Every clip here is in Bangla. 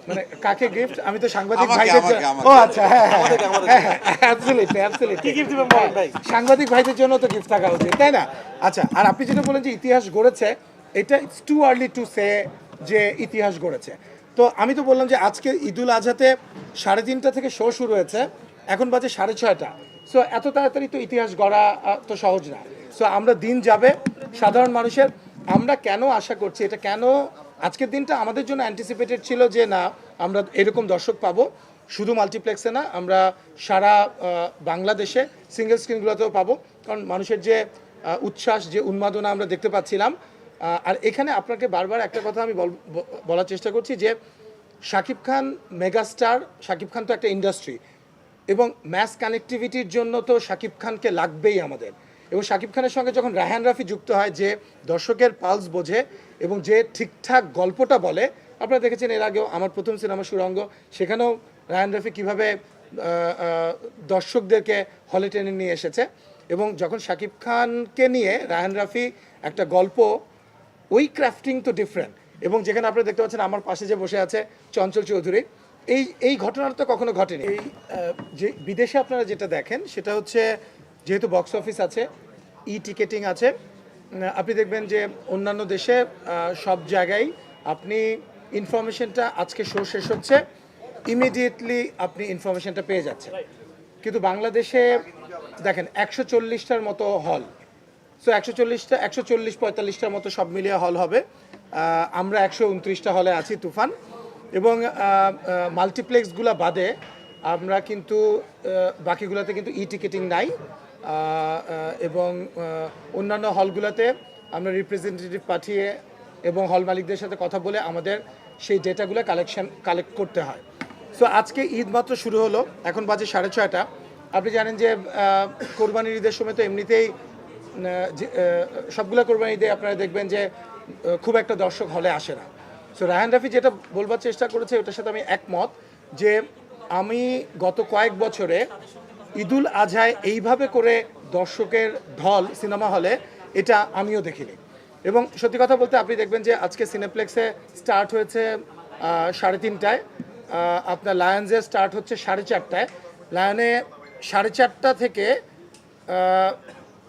মানে কাকে গিফট? আমি তো সাংবাদিক ভাইদের জন্য। ও আচ্ছা, হ্যাঁ হ্যাঁ, অ্যাবসলিউটলি অ্যাবসলিউটলি। কি গিফট দিবেন বলেন ভাই? সাংবাদিক ভাইদের জন্য তো গিফট থাকা উচিত, তাই না? আচ্ছা, আর আপনি যেটা বলেন যে ইতিহাস গড়েছে, এটা it's too early to say যে ইতিহাস গড়েছে। তো আমি তো বললাম যে আজকে ঈদুল আজহাতে 3:30টা থেকে শো শুরু হয়েছে, এখন বাজে 6:30। সো এত তাড়াতাড়ি তো ইতিহাস গড়া তো সহজ না। সো আমরা দিন যাবে সাধারণ মানুষের, আমরা কেন আশা করছি, এটা কেন আজকের দিনটা আমাদের জন্য অ্যান্টিসিপেটেড ছিল যে না আমরা এরকম দর্শক পাবো, শুধু মাল্টিপ্লেক্সে না, আমরা সারা বাংলাদেশে সিঙ্গেল স্ক্রিনগুলোতেও পাবো। কারণ মানুষের যে উচ্ছ্বাস, যে উন্মাদনা আমরা দেখতে পাচ্ছিলাম। আর এখানে আপনাকে বারবার একটা কথা আমি বলার চেষ্টা করছি যে শাকিব খান মেগাস্টার, শাকিব খান তো একটা ইন্ডাস্ট্রি, এবং ম্যাস কানেক্টিভিটির জন্য তো শাকিব খানকে লাগবেই আমাদের। এবং শাকিব খানের সঙ্গে যখন রায়হান রাফি যুক্ত হয়, যে দর্শকের পালস বোঝে এবং যে ঠিকঠাক গল্পটা বলে, আপনারা দেখেছেন এর আগেও আমার প্রথম সিনেমা সুড়ঙ্গ, সেখানেও রায়হান রাফি কীভাবে দর্শকদেরকে হলে টেনে নিয়ে এসেছে। এবং যখন শাকিব খানকে নিয়ে রায়হান রাফি একটা গল্প, ওই ক্রাফটিং তো ডিফারেন্ট। এবং যেখানে আপনারা দেখতে পাচ্ছেন আমার পাশে যে বসে আছে চঞ্চল চৌধুরী, এই ঘটনাটা তো কখনো ঘটেনি। এই যে বিদেশে আপনারা যেটা দেখেন সেটা হচ্ছে, যেহেতু বক্স অফিস আছে, টিকেটিং আছে, আপনি দেখবেন যে অন্যান্য দেশে সব জায়গায় আপনি ইনফরমেশনটা, আজকে শো শেষ হচ্ছে, ইমিডিয়েটলি আপনি ইনফরমেশনটা পেয়ে যাচ্ছেন। কিন্তু বাংলাদেশে দেখেন 140টার মতো হল, সো 140-45টার মতো সব মিলিয়ে হল হবে। আমরা 129টা হলে আছি তুফান, এবং মাল্টিপ্লেক্সগুলো বাদে আমরা কিন্তু বাকিগুলোতে কিন্তু টিকেটিং নাই। এবং অন্যান্য হলগুলোতে আমরা রিপ্রেজেন্টেটিভ পাঠিয়ে এবং হল মালিকদের সাথে কথা বলে আমাদের সেই ডেটাগুলো কালেক্ট করতে হয়। সো আজকে ঈদ মাত্র শুরু হলো, এখন বাজে 6:30। আপনি জানেন যে কোরবানির ঈদের সময় তো এমনিতেই সবগুলো কোরবানি ঈদে আপনারা দেখবেন যে খুব একটা দর্শক হলে আসে না। সো রায়হান রাফি যেটা বলবার চেষ্টা করেছে, ওটার সাথে আমি একমত, যে আমি গত কয়েক বছরে ঈদুল আজহায় এইভাবে করে দর্শকের ঢল সিনেমা হলে, এটা আমিও দেখিনি। এবং সত্যি কথা বলতে আপনি দেখবেন যে আজকে সিনেপ্লেক্সে স্টার্ট হয়েছে 3:30টায়, আপনার লায়ন্সে স্টার্ট হচ্ছে 4:30টায়। লায়নে 4:30 থেকে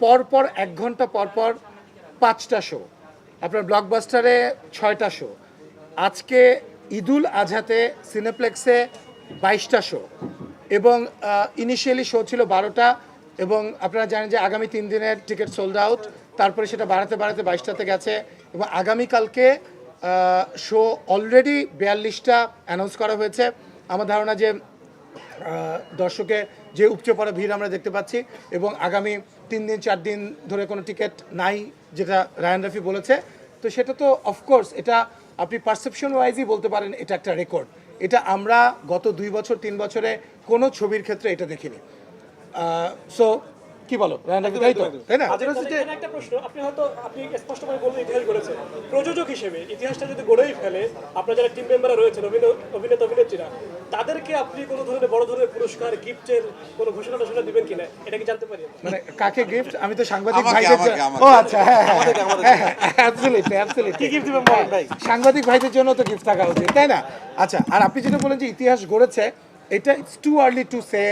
পরপর 1 ঘন্টা পরপর 5টা শো, আপনার ব্লকবাস্টারে 6টা শো, আজকে ঈদুল আজহাতে সিনেপ্লেক্সে 22টা শো, এবং ইনিশিয়ালি শো ছিল 12টা, এবং আপনারা জানেন যে আগামী 3 দিনের টিকিট সোল্ড আউট, তারপরে সেটা বাড়াতে বাড়াতে 22টাতে গেছে, এবং আগামীকালকে শো অলরেডি 42টা অ্যানাউন্স করা হয়েছে। আমার ধারণা যে দর্শকের যে উপচে পড়া ভিড় আমরা দেখতে পাচ্ছি, এবং আগামী 3 দিন 4 দিন ধরে কোনো টিকিট নাই, যেটা রায়হান রাফি বলেছে, তো সেটা তো অফকোর্স এটা আপনি পারসেপশন ওয়াইজই বলতে পারেন এটা একটা রেকর্ড। এটা আমরা গত 2 বছর 3 বছরে কোনো ছবির ক্ষেত্রে এটা দেখিনি। সো কি বলো রায়হান রাফি, তাই তো, তাই না? এখানে একটা প্রশ্ন, আপনি স্পষ্ট করে বললেন ইতিহাস গড়েছে। প্রযোজক হিসেবে ইতিহাসটা যদি গড়েই ফেলে, আপনার যারা টিম মেম্বাররা রয়েছেন, অভিনেতা অভিনেত্রীরা, তাদেরকে আপনি কোনো ধরনের বড় ধরনের পুরস্কার, গিফটের কোনো ঘোষণা টোষণা দিবেন কিনা, এটা কি জানতে পারি? মানে কাকে গিফট? আমি তো সাংবাদিক ভাইদের জন্য। ও আচ্ছা, হ্যাঁ হ্যাঁ, অ্যাবসলিউটলি অ্যাবসলিউটলি। কি গিফট দিবেন বলেন ভাই? সাংবাদিক ভাইদের জন্য তো গিফট থাকা উচিত, তাই না? আচ্ছা, আর আপনি যেটা বলেন যে ইতিহাস গড়েছে, এটা it's too early to say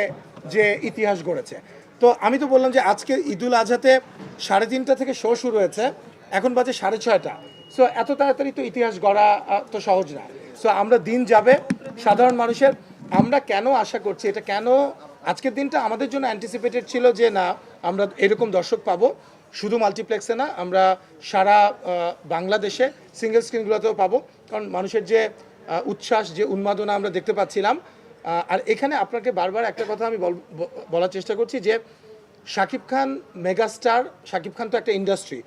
যে ইতিহাস গড়েছে। তো আমি তো বললাম যে আজকে ঈদুল আজহাতে 3:30টা থেকে শো শুরু হয়েছে, এখন বাজে 6:30। সো এত তাড়াতাড়ি তো ইতিহাস গড়া তো সহজ না। সো আমরা দিন যাবে সাধারণ মানুষের, আমরা কেন আশা করছি, এটা কেন আজকের দিনটা আমাদের জন্য অ্যান্টিসিপেটেড ছিল যে না আমরা এরকম দর্শক পাবো, শুধু মাল্টিপ্লেক্সে না, আমরা সারা বাংলাদেশে সিঙ্গেল স্ক্রিনগুলোতেও পাবো। কারণ মানুষের যে উচ্ছ্বাস, যে উন্মাদনা আমরা দেখতে পাচ্ছিলাম। আর এখানে আপনাকে বারবার একটা কথা আমি বলার চেষ্টা করছি যে শাকিব খান মেগাস্টার, শাকিব খান তো একটা ইন্ডাস্ট্রি,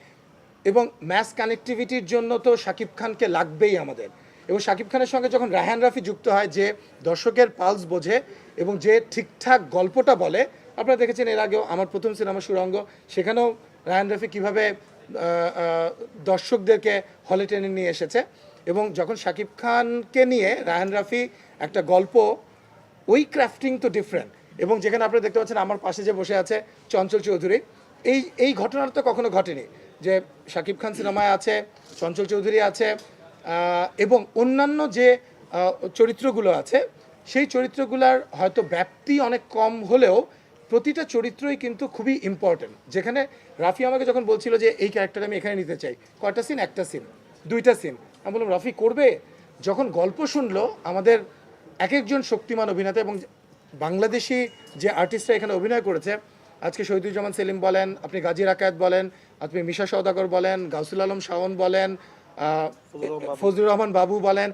এবং ম্যাস কানেক্টিভিটির জন্য তো শাকিব খানকে লাগবেই আমাদের। এবং শাকিব খানের সঙ্গে যখন রায়হান রাফি যুক্ত হয়, যে দর্শকের পালস বোঝে এবং যে ঠিকঠাক গল্পটা বলে, আপনারা দেখেছেন এর আগেও আমার প্রথম সিনেমা সুড়ঙ্গ, সেখানেও রায়হান রাফি কীভাবে দর্শকদেরকে হলে টেনে নিয়ে এসেছে। এবং যখন শাকিব খানকে নিয়ে রায়হান রাফি একটা গল্প, ওই ক্রাফটিং তো ডিফারেন্ট। এবং যেখানে আপনারা দেখতে পাচ্ছেন আমার পাশে যে বসে আছে চঞ্চল চৌধুরী, এই ঘটনাটা তো কখনো ঘটেনি যে শাকিব খান সিনেমায় আছে, চঞ্চল চৌধুরী আছে, এবং অন্যান্য যে চরিত্রগুলো আছে সেই চরিত্রগুলোর হয়তো ব্যাপ্তি অনেক কম হলেও প্রতিটা চরিত্রই কিন্তু খুবই ইম্পর্টেন্ট। যেখানে রাফি আমাকে যখন বলছিল যে এই ক্যারেক্টার আমি এখানে নিতে চাই, কয়টা সিন? একটা সিন, দুইটা সিন। আমি বললাম রাফি করবে? যখন গল্প শুনলো আমাদের এক একজন শক্তিমান অভিনেতা এবং বাংলাদেশি যে আর্টিস্টরা এখানে অভিনয় করেছে, আজকে শহীদুজ্জামান সেলিম বলেন, আপনি গাজী রাকায়েত বলেন, আপনি মিশা সওদাগর বলেন, গাউসুল আলম শাওন বলেন, ফজলুর রহমান বাবু বলেন,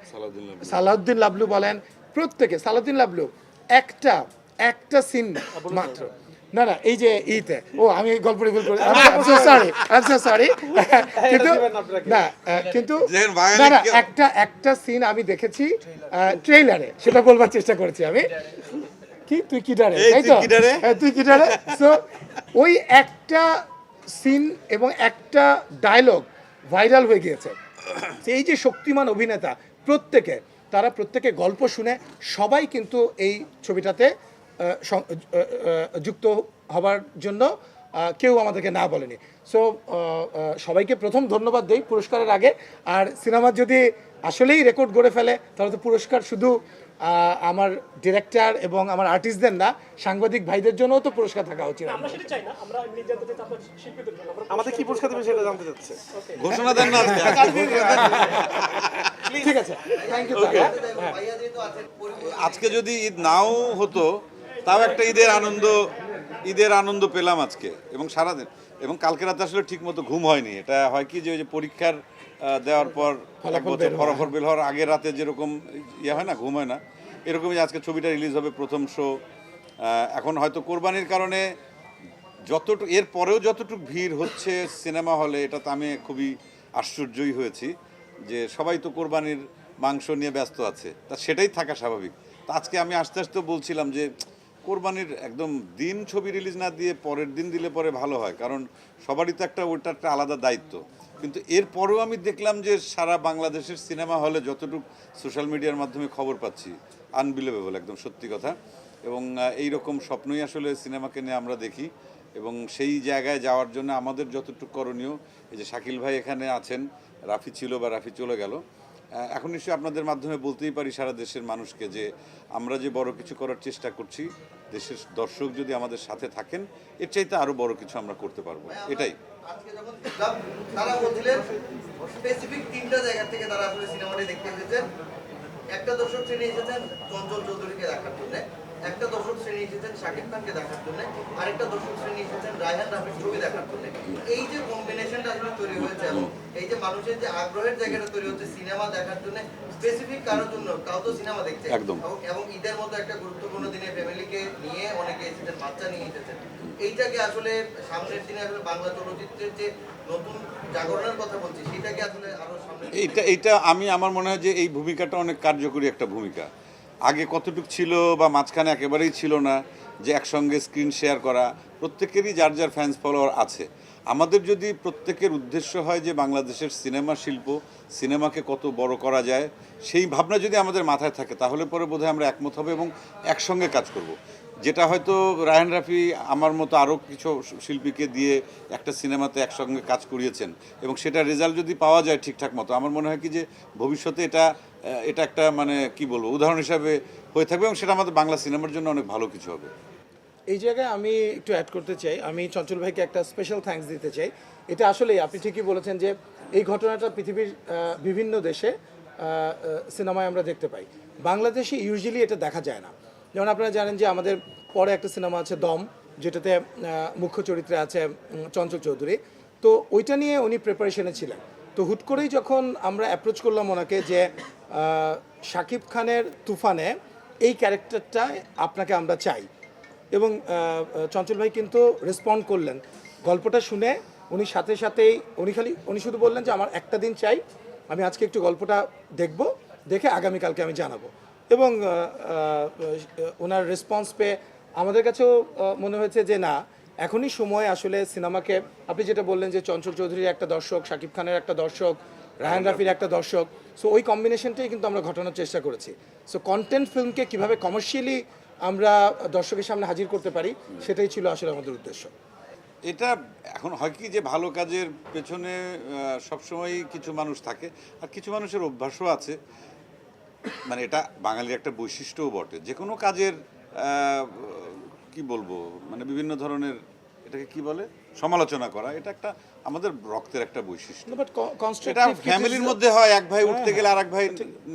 সালাউদ্দিন লাবলু বলেন, প্রত্যেকে, সালাউদ্দিন লাবলু একটা একটা সিন মাত্র, না না এই যে ইতে, ও আমি গল্প রিভিল করি, সরি কিন্তু না কিন্তু না না একটা সিন আমি দেখেছি ট্রেইলারে, সেটা বলবার চেষ্টা করেছি আমি। কি তুই কি ডারে, তাই তো? হ্যাঁ তুই কি ডারে। সো ওই একটা সিন এবং একটা ডায়লগ ভাইরাল হয়ে গিয়েছে। এই যে শক্তিমান অভিনেতা তারা প্রত্যেকে গল্প শুনে সবাই কিন্তু এই ছবিটাতে যুক্ত হবার জন্য কেউ আমাদেরকে না বলেনি। সো সবাইকে প্রথম ধন্যবাদ দেই পুরস্কারের আগে। আর সিনেমা যদি আসলেই রেকর্ড গড়ে ফেলে তাহলে তো পুরস্কার শুধু আমার ডিরেক্টর এবং আমার আর্টিস্টদের না, সাংবাদিক ভাইদের জন্যও তো পুরস্কার থাকা উচিত। আমরা সেটা চাই না, আমরা এমনি জানতে চাই আপনার শিল্পীদের জন্য আমাদের কি পুরস্কার দেবে সেটা জানতে চাচ্ছে। ঘোষণা দেন না ঠিক আছে, থ্যাংক ইউ। আজকে যদি ঈদ নাও হতো তাও একটা ঈদের আনন্দ পেলাম আজকে এবং সারাদিন। এবং কালকে রাতে আসলে ঠিক মতো ঘুম হয়নি। এটা হয় কি যে ওই যে পরীক্ষার দেওয়ার পর ফলাফল বের হওয়ার আগের রাতে যেরকম হয় না, ঘুম হয় না, এরকমই আজকে ছবিটা রিলিজ হবে, প্রথম শো। এখন হয়তো কোরবানির কারণে এর পরেও যতটুকু ভিড় হচ্ছে সিনেমা হলে, এটা তো আমি খুবই আশ্চর্যই হয়েছি যে সবাই তো কোরবানির মাংস নিয়ে ব্যস্ত আছে, তা সেটাই থাকা স্বাভাবিক। তা আজকে আমি আস্তে আস্তে বলছিলাম যে কোরবানির একদম দিন ছবি রিলিজ না দিয়ে পরের দিন দিলে পরে ভালো হয়, কারণ সবারই তো ওটা একটা আলাদা দায়িত্ব। কিন্তু এরপরেও আমি দেখলাম যে সারা বাংলাদেশের সিনেমা হলে যতটুকু সোশ্যাল মিডিয়ার মাধ্যমে খবর পাচ্ছি, আনবিলিভেবল, একদম সত্যি কথা। এবং এই রকম স্বপ্নই আসলে সিনেমাকে নিয়ে আমরা দেখি এবং সেই জায়গায় যাওয়ার জন্য আমাদের যতটুকু করণীয়, এই যে শাকিল ভাই এখানে আছেন, রাফি ছিল বা রাফি চলে গেল, এখন নিশ্চয়ই আপনাদের মাধ্যমে বলতেই পারি সারা দেশের মানুষকে যে আমরা যে বড় কিছু করার চেষ্টা করছি, দেশের দর্শক যদি আমাদের সাথে থাকেন এর চাইতে আরও বড় কিছু আমরা করতে পারবো, এটাই। আজকে যখন দেখলাম তারা বলছিলেন স্পেসিফিক তিনটা জায়গা থেকে তারা আসলে সিনেমাটি দেখতে এসেছেন। একটা দর্শক শ্রেণী এসেছেন চঞ্চল চৌধুরীকে দেখার জন্য, একটা দর্শক শ্রেণী এসেছেন শাকিব খানকে দেখার জন্য, আরেকটা দর্শক শ্রেণী এসেছেন রায়হান রাফির ছবি দেখার জন্য। এই যে কম্বিনেশনটা আসলে তৈরি হয়েছে এবং এই যে মানুষের যে আগ্রহের জায়গাটা তৈরি হচ্ছে সিনেমা দেখার জন্য, স্পেসিফিক কারোর জন্য, কাউ তো সিনেমা দেখছে একদম। এবং ঈদের মতো একটা গুরুত্বপূর্ণ দিনে ফ্যামিলিকে নিয়ে অনেকে এসেছেন, বাচ্চা নিয়ে এসেছেন। এইটাকে আসলে সামনের দিনে আসলে বাংলা চলচ্চিত্রের যে নতুন জাগরণের কথা বলছি, সেটাকে আসলে আরো সামনে এইটা আমার মনে হয় যে এই ভূমিকাটা অনেক কার্যকরী একটা ভূমিকা। আগে কতটুকু ছিল বা মাঝখানে একেবারেই ছিল না যে একসঙ্গে স্ক্রিন শেয়ার করা, প্রত্যেকেরই যার যার ফ্যান্স ফলোয়ার আছে। আমাদের যদি প্রত্যেকের উদ্দেশ্য হয় যে বাংলাদেশের সিনেমা শিল্প, সিনেমাকে কত বড় করা যায়, সেই ভাবনা যদি আমাদের মাথায় থাকে তাহলে পরে বোধহয় আমরা একমত হবে এবং একসঙ্গে কাজ করব। যেটা হয়তো রায়হান রাফি আমার মতো আরও কিছু শিল্পীকে দিয়ে একটা সিনেমাতে একসঙ্গে কাজ করিয়েছেন এবং সেটা রেজাল্ট যদি পাওয়া যায় ঠিকঠাক মতো, আমার মনে হয় কি যে ভবিষ্যতে এটা একটা মানে কি বলবো উদাহরণ হিসাবে হয়ে থাকবে এবং সেটা আমাদের বাংলা সিনেমার জন্য অনেক ভালো কিছু হবে। এই জায়গায় আমি একটু অ্যাড করতে চাই, আমি চঞ্চল ভাইকে একটা স্পেশাল থ্যাঙ্কস দিতে চাই। এটা আসলেই আপনি ঠিকই বলেছেন যে এই ঘটনাটা পৃথিবীর বিভিন্ন দেশে সিনেমায় আমরা দেখতে পাই, বাংলাদেশে ইউজুয়ালি এটা দেখা যায় না। যেমন আপনারা জানেন যে আমাদের পরে একটা সিনেমা আছে দম, যেটাতে মুখ্য চরিত্রে আছে চঞ্চল চৌধুরী, তো ওইটা নিয়ে উনি প্রিপারেশনে ছিলেন। তো হুট করেই যখন আমরা অ্যাপ্রোচ করলাম ওনাকে যে শাকিব খানের তুফানে এই ক্যারেক্টারটা আপনাকে আমরা চাই, এবং চঞ্চল ভাই কিন্তু রেসপন্ড করলেন। গল্পটা শুনে উনি সাথে সাথেই উনি শুধু বললেন যে আমার একটা দিন চাই, আমি আজকে একটু গল্পটা দেখব, দেখে আগামীকালকে আমি জানাবো। এবং ওনার রেসপন্স পেয়ে আমাদের কাছেও মনে হয়েছে যে না, এখনই সময় আসলে সিনেমাকে, আপনি যেটা বললেন যে চঞ্চল চৌধুরীর একটা দর্শক, শাকিব খানের একটা দর্শক, রায়হান রাফির একটা দর্শক, সো ওই কম্বিনেশনটাই কিন্তু আমরা ঘটানোর চেষ্টা করেছি। সো কন্টেন্ট ফিল্মকে কীভাবে কমার্শিয়ালি আমরা দর্শকের সামনে হাজির করতে পারি, সেটাই ছিল আসলে আমাদের উদ্দেশ্য। এটা এখন হয় কি যে ভালো কাজের পেছনে সবসময়ই কিছু মানুষ থাকে, আর কিছু মানুষের অভ্যাসও আছে মানে এটা বাঙালির একটা বৈশিষ্ট্যও বটে, যে কোনো কাজের কি বলবো, মানে বিভিন্ন ধরনের, এটাকে কি বলে, সমালোচনা করা, এটা একটা আমাদের রক্তের একটা বৈশিষ্ট্য। বাট এটা কনস্ট্রাকটিভ ফ্যামিলির মধ্যে হয়, এক ভাই উঠতে গেলে আর এক ভাই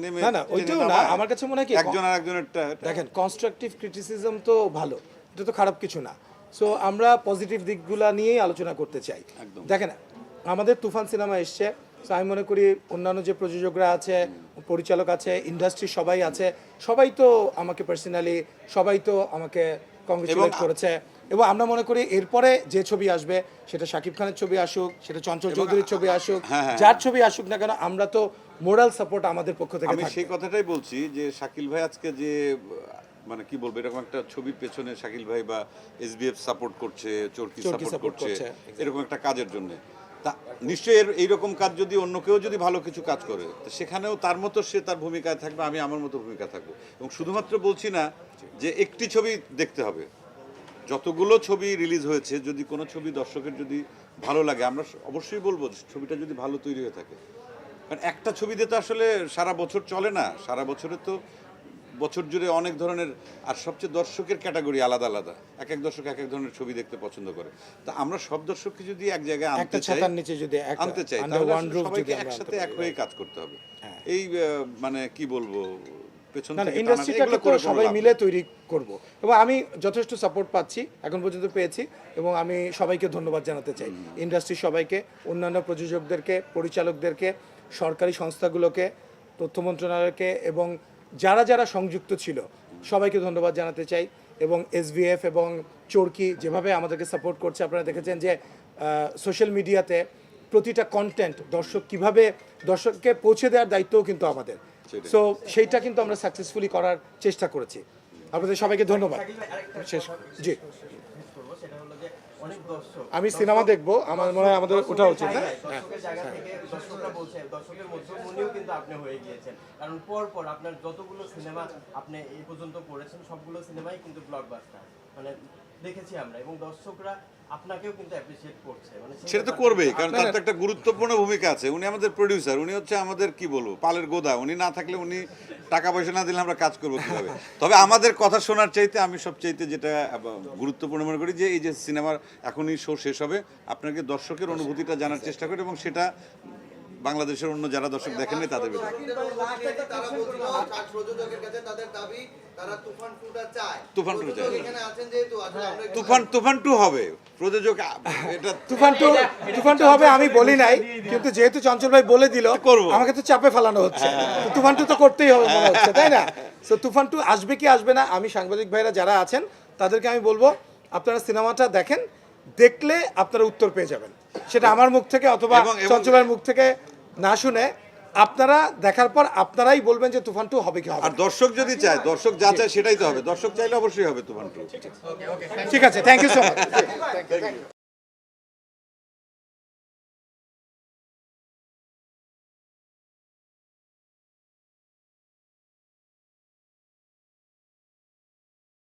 নেমে, না, ওইটাও টেনে না, নামায়। আমার কাছে মনে হয় কি, একজন আর একজনেরটা দেখেন কনস্ট্রাকটিভ ক্রিটিসিজম তো ভালো, এটা তো খারাপ কিছু না। সো আমরা পজিটিভ দিকগুলো নিয়েই আলোচনা করতে চাই। একদম। দেখেন আমাদের তুফান সিনেমা এসছে, সো আমি মনে করি অন্যান্য যে প্রযোজকরা আছে, পরিচালক আছে, ইন্ডাস্ট্রি সবাই আছে, সবাই তো আমাকে পার্সোনালি সবাই তো আমাকে কংগ্রেচুলেট করেছে। এবং আমরা মনে করি এরপরে যে ছবি আসবে, সেটা শাকিব খানের ছবি আসুক, সেটা চঞ্চল চৌধুরীর ছবি আসুক, যার ছবি আসুক না কেন, আমরা তো মোরাল সাপোর্ট আমাদের পক্ষ থেকে আমি থাকবে। সেই কথাটাই বলছি যে শাকিল ভাই আজকে যে মানে কি বলবো, এরকম একটা ছবির পেছনে শাকিল ভাই বা এসবিএফ সাপোর্ট করছে, চরকি চরকি সাপোর্ট support করছে করছে, এরকম একটা কাজের জন্য, তা নিশ্চয়ই এইরকম কাজ যদি অন্য কেউ যদি ভালো কিছু কাজ করে, তো সেখানেও তার মতো সে তার ভূমিকায় থাকবে, আমি আমার মতো ভূমিকা থাকবো। এবং শুধুমাত্র বলছি না যে একটি ছবি দেখতে হবে, যতগুলো ছবি রিলিজ হয়েছে, যদি কোনো ছবি দর্শকের যদি ভালো লাগে, আমরা অবশ্যই বলবো যে ছবিটা যদি ভালো তৈরি হয়ে থাকে। কারণ একটা ছবি দিয়ে তো আসলে সারা বছর চলে না, সারা বছরে তো বছর জুড়ে অনেক ধরনের, আর সবচেয়ে দর্শকের ক্যাটাগরি আলাদা আলাদা, এক এক দর্শক এক এক ধরনের ছবি দেখতে পছন্দ করে। তা আমরা সব দর্শককে যদি এক জায়গায় একটা আনতে চাই, ছাতার নিচে যদি আনতে চাই, আন্ডার তাহলে ওয়ান আসলে রুফ সবাইকে যদি আমরা একসাথে আনতে এক পারি। হয়ে কাজ করতে হবে। এই মানে কি বলবো, পেছন না, থেকে টানা, ইন্ডাস্ট্রিটাকে এগুলো তো করে কোনো সবাই লাভ মিলে নেই। তৈরি করব, এবং আমি যথেষ্ট সাপোর্ট পাচ্ছি, এখন পর্যন্ত পেয়েছি, এবং আমি সবাইকে ধন্যবাদ জানাতে চাই, ইন্ডাস্ট্রির সবাইকে, অন্যান্য প্রযোজকদেরকে, পরিচালকদেরকে, সরকারি সংস্থাগুলোকে, তথ্য মন্ত্রণালয়কে, এবং যারা যারা সংযুক্ত ছিল সবাইকে ধন্যবাদ জানাতে চাই। এবং এসভিএফ এবং চরকি যেভাবে আমাদেরকে সাপোর্ট করছে, আপনারা দেখেছেন যে সোশ্যাল মিডিয়াতে প্রতিটা কন্টেন্ট দর্শককে পৌঁছে দেওয়ার দায়িত্বও কিন্তু আমাদের। সো সেইটা কিন্তু আমরা সাকসেসফুলি করার চেষ্টা করেছি। আপনাদের সবাইকে ধন্যবাদ। শেষ জি, সেটা হলো যে অনেক দর্শক আমি সিনেমা দেখবো, আমার মনে হয় আমাদের ওঠা উচিত না? দর্শকের জায়গা থেকে দর্শকরা বলছে, দর্শকের মধ্যে মনেও কিন্তু আপনি হয়ে গিয়েছেন, কারণ পর আপনার যতগুলো সিনেমা আপনি এই পর্যন্ত করেছেন সবগুলো সিনেমাই কিন্তু ব্লকবাস্টার, মানে দেখেছি আমরা, এবং দর্শকরা আপনাকেও কিন্তু অ্যাপ্রিশিয়েট করছে, মানে সেটা তো করবেই, কারণ তার তো একটা গুরুত্বপূর্ণ ভূমিকা আছে। উনি আমাদের প্রডিউসার, উনি হচ্ছে আমাদের কি বলবো পালের গোদা, উনি না থাকলে, উনি টাকা পয়সা না দিলে আমরা কাজ করবো কিভাবে? তবে আমাদের কথা শোনার চাইতে আমি সবচাইতে যেটা গুরুত্বপূর্ণ মনে করি যে এই যে সিনেমার এখনই শো শেষ হবে, আপনাকে দর্শকের অনুভূতিটা জানার চেষ্টা করি, এবং সেটা বাংলাদেশের অন্য যারা দর্শক দেখেননি তাদের ভিতরে। তারা বলছিল প্রযোজকের কাছে তাদের দাবি, তারা তুফান 2টা চায়। তুফান 2 চায়। প্রযোজক এখানে আছেন যেহেতু, আসলে আমরা একটু তুফান 2 হবে, প্রযোজক এটা তুফান টু হবে আমি বলি নাই, কিন্তু যেহেতু চঞ্চল ভাই বলে দিল, করবো। আমাকে তো চাপে ফেলানো হচ্ছে। তো তুফান টু তো করতেই হবে মনে হচ্ছে, তাই না? তো তুফান টু আসবে কি আসবে না, আমি সাংবাদিক ভাইরা যারা আছেন তাদেরকে আমি বলবো, আপনারা সিনেমাটা দেখেন, দেখলে আপনারা উত্তর পেয়ে যাবেন। সেটা আমার মুখ থেকে অথবা এবং- চঞ্চল ভাইয়ের মুখ থেকে না শুনে, আপনারা দেখার পর আপনারাই বলবেন যে তুফান টু হবে কি হবে আর না। দর্শক যদি চায়, দর্শক যা চায় সেটাই তো হবে, দর্শক চাইলে অবশ্যই হবে তুফান 2। ঠিক আছে, থ্যাংক ইউ সো মাচ।